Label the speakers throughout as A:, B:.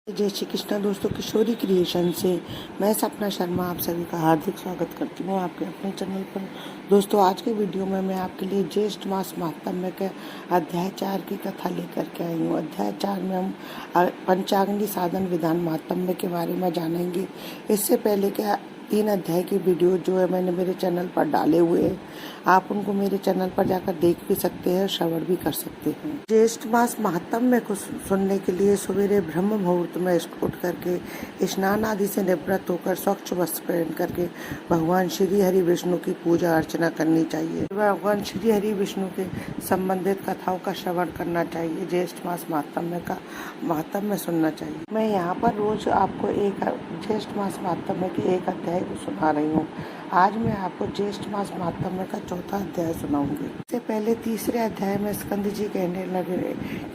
A: जय श्री कृष्णा दोस्तों, किशोरी क्रिएशन से मैं सपना शर्मा आप सभी का हार्दिक स्वागत करती हूँ आपके अपने चैनल पर। दोस्तोों, आज के वीडियो में मैं आपके लिए ज्येष्ठ मास महात्म्य के अध्याय 4 की कथा लेकर के आई हूँ। अध्याय 4 में हम पंचाग्नि साधन विधान महात्म्य के बारे में जानेंगे। इससे पहले क्या 3 अध्याय की वीडियो जो है मैंने मेरे चैनल पर डाले हुए हैं, आप उनको मेरे चैनल पर जाकर देख भी सकते हैं, श्रवण भी कर सकते हैं। ज्येष्ठ मास महात्म्य को सुनने के लिए सवेरे ब्रह्म मुहूर्त में उठ करके स्नान आदि से निवृत्त होकर स्वच्छ वस्त्र पहन करके भगवान श्री हरि विष्णु की पूजा अर्चना करनी चाहिए। भगवान श्री हरि विष्णु के संबंधित कथाओं का श्रवण करना चाहिए। ज्येष्ठ मास महात्म्य का महात्म्य सुनना चाहिए। मैं यहाँ पर रोज आपको एक ज्येष्ठ मास महात्म्य के एक अध्याय को सुना रही हूँ। आज मैं आपको ज्येष्ठ मास महात्म्य का चौथा अध्याय सुनाऊंगी। इससे पहले तीसरे अध्याय में स्कंद जी कहने लगे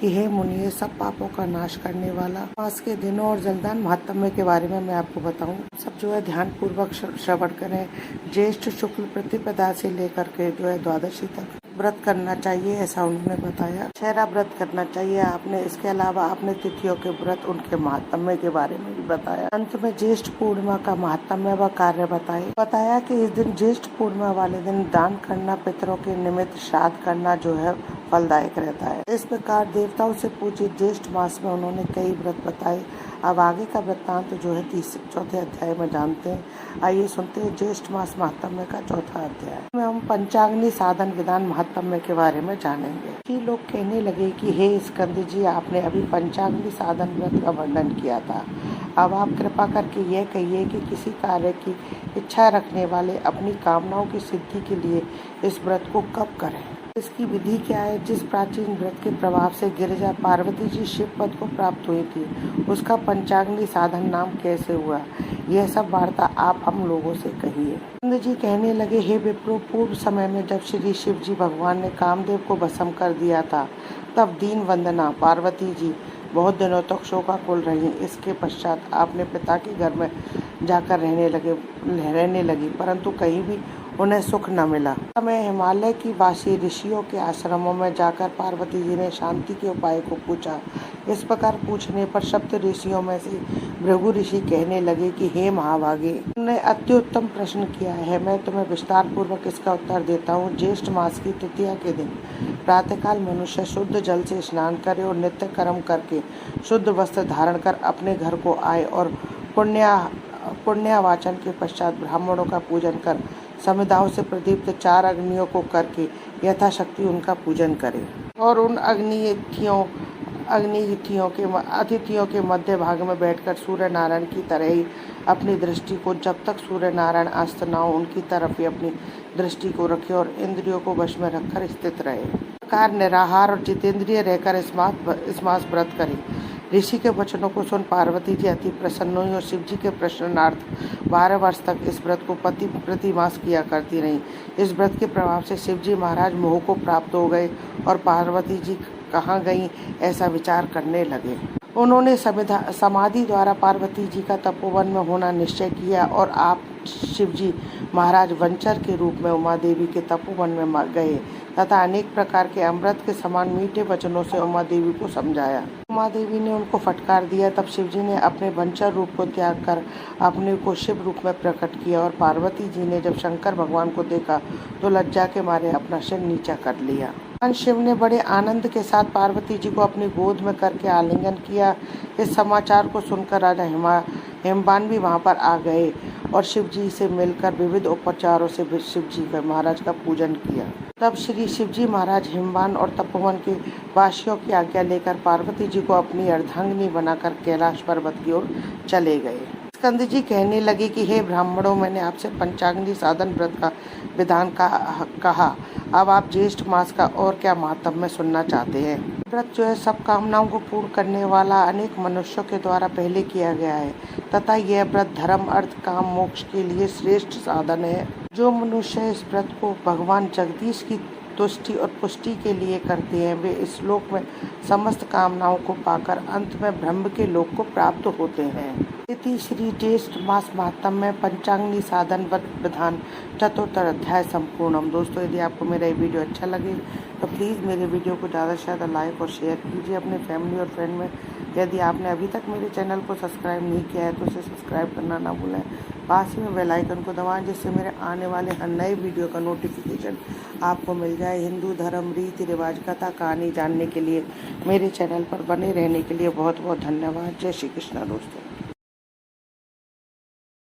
A: कि हे मुनिये, सब पापों का नाश करने वाला मास के दिनों और जलदान महात्म्य के बारे में मैं आपको बताऊं। सब जो है ध्यान पूर्वक श्रवण करें। ज्येष्ठ शुक्ल प्रतिपदा से लेकर के जो है द्वादशी तक व्रत करना चाहिए, ऐसा उन्होंने बताया। छेरा व्रत करना चाहिए आपने। इसके अलावा आपने तिथियों के व्रत, उनके महात्म्य के बारे में भी बताया। अंत में ज्येष्ठ पूर्णिमा का महात्म्य व कार्य बताया कि इस दिन ज्येष्ठ पूर्णिमा वाले दिन दान करना, पितरों के निमित्त श्राद्ध करना जो है फलदायक रहता है। इस प्रकार देवताओं से पूछित ज्येष्ठ मास में उन्होंने कई व्रत बताए। अब आगे का वृत्तांत जो है चौथे अध्याय में जानते हैं। आइए सुनते हैं ज्येष्ठ मास महात्म्य का चौथा अध्याय में हम पंचाग्नि साधन विधान महात्म्य के बारे में जानेंगे। कि लोग कहने लगे कि हे स्कंद जी, आपने अभी पंचाग्नि साधन व्रत का वर्णन किया था। अब आप कृपा करके यह कहिए कि किसी कार्य की इच्छा रखने वाले अपनी कामनाओं की सिद्धि के लिए इस व्रत को कब करें, इसकी विधि क्या है। जिस प्राचीन व्रत के प्रभाव से गिरिजा पार्वती जी शिव पद को प्राप्त हुई थी, उसका पंचाग्नि साधन नाम कैसे हुआ, यह सब वार्ता आप हम लोगों से कहिए। स्कंद जी कहने लगे, हे विप्रो, पूर्व समय में जब श्री शिव जी भगवान ने कामदेव को भस्म कर दिया था, तब दीन वंदना पार्वती जी बहुत दिनों तक शोकाकुल रही। इसके पश्चात आपने पिता के घर में जाकर रहने लगी, परंतु कहीं भी उन्हें सुख न मिला। मैं हिमालय की वासी ऋषियों के आश्रमों में जाकर पार्वती जी ने शांति के उपाय को पूछा। इस प्रकार पूछने पर सप्त ऋषियों में से भृगु ऋषि कहने लगे कि हे महाभागे, तुमने अत्युत्तम प्रश्न किया है। मैं तुम्हें विस्तार पूर्वक इसका उत्तर देता हूँ। ज्येष्ठ मास की तृतीया के दिन प्रातःकाल मनुष्य शुद्ध जल से स्नान करे और नित्य कर्म करके शुद्ध वस्त्र धारण कर अपने घर को आए और पुण्यावाचन के पश्चात ब्राह्मणों का पूजन कर समिधाओं से प्रदीप्त 4 अग्नियों को करके यथाशक्ति उनका पूजन करे और उन अतिथियों के मध्य भाग में बैठकर सूर्य नारायण की तरह ही अपनी दृष्टि को, जब तक सूर्य नारायण अस्त न हो, उनकी तरफ ही अपनी दृष्टि को रखे और इंद्रियों को वश में रखकर स्थित रहे। प्रकार निराहार और जितेंद्रिय रहकर इस मास व्रत करे। ऋषि के वचनों को सुन पार्वती जी अति प्रसन्न हुई और शिव जी के प्रश्नार्थ 12 वर्ष तक इस व्रत को प्रति मास किया करती रही। इस व्रत के प्रभाव से शिव जी महाराज मोह को प्राप्त हो गए और पार्वती जी कहाँ गई ऐसा विचार करने लगे। उन्होंने समाधि द्वारा पार्वती जी का तपोवन में होना निश्चय किया और आप शिव जी महाराज वंचर के रूप में उमा देवी के तपोवन में गए तथा अनेक प्रकार के अमृत के समान मीठे वचनों से उमा देवी को समझाया। उमा देवी ने उनको फटकार दिया। तब शिव जी ने अपने वंचर रूप को त्याग कर अपने को शिव रूप में प्रकट किया और पार्वती जी ने जब शंकर भगवान को देखा तो लज्जा के मारे अपना सिर नीचा कर लिया। भगवान शिव ने बड़े आनंद के साथ पार्वती जी को अपनी गोद में करके आलिंगन किया। इस समाचार को सुनकर राजा हिमवान भी वहां पर आ गए और शिव जी से मिलकर विविध उपचारों से शिव जी का महाराज का पूजन किया। तब श्री शिव जी महाराज हिमवान और तपोवन के वासियों की आज्ञा लेकर पार्वती जी को अपनी अर्धांगिनी बनाकर कैलाश पर्वत की ओर चले गए। स्कंद जी कहने लगे कि हे ब्राह्मणों, मैंने आपसे पंचाग्नि साधन व्रत का विधान कहा। अब आप ज्येष्ठ मास का और क्या महात्म्य सुनना चाहते हैं। व्रत जो है सब कामनाओं को पूर्ण करने वाला अनेक मनुष्यों के द्वारा पहले किया गया है तथा यह व्रत धर्म, अर्थ, काम, मोक्ष के लिए श्रेष्ठ साधन है। जो मनुष्य इस व्रत को भगवान जगदीश की तुष्टि और पुष्टि के लिए करते हैं, वे इस लोक में समस्त कामनाओं को पाकर अंत में ब्रह्म के लोक को प्राप्त होते हैं। इति श्री ज्येष्ठ मास महात्म्य पंचाग्नि साधन व्रत विधान चतुर्थ अध्याय संपूर्णम। दोस्तों, यदि आपको मेरा ये वीडियो अच्छा लगे तो प्लीज़ मेरे वीडियो को ज़्यादा से ज़्यादा लाइक और शेयर कीजिए, अपने फैमिली और फ्रेंड में यदि आपने अभी तक मेरे चैनल को सब्सक्राइब नहीं किया है तो उसे सब्सक्राइब करना ना भूलें। पास ही में बेल आइकन को दबाएं जिससे मेरे आने वाले हर नए वीडियो का नोटिफिकेशन आपको मिल जाए। हिंदू धर्म, रीति रिवाज, कथा कहानी जानने के लिए मेरे चैनल पर बने रहने के लिए बहुत बहुत धन्यवाद। जय श्री कृष्ण दोस्तों।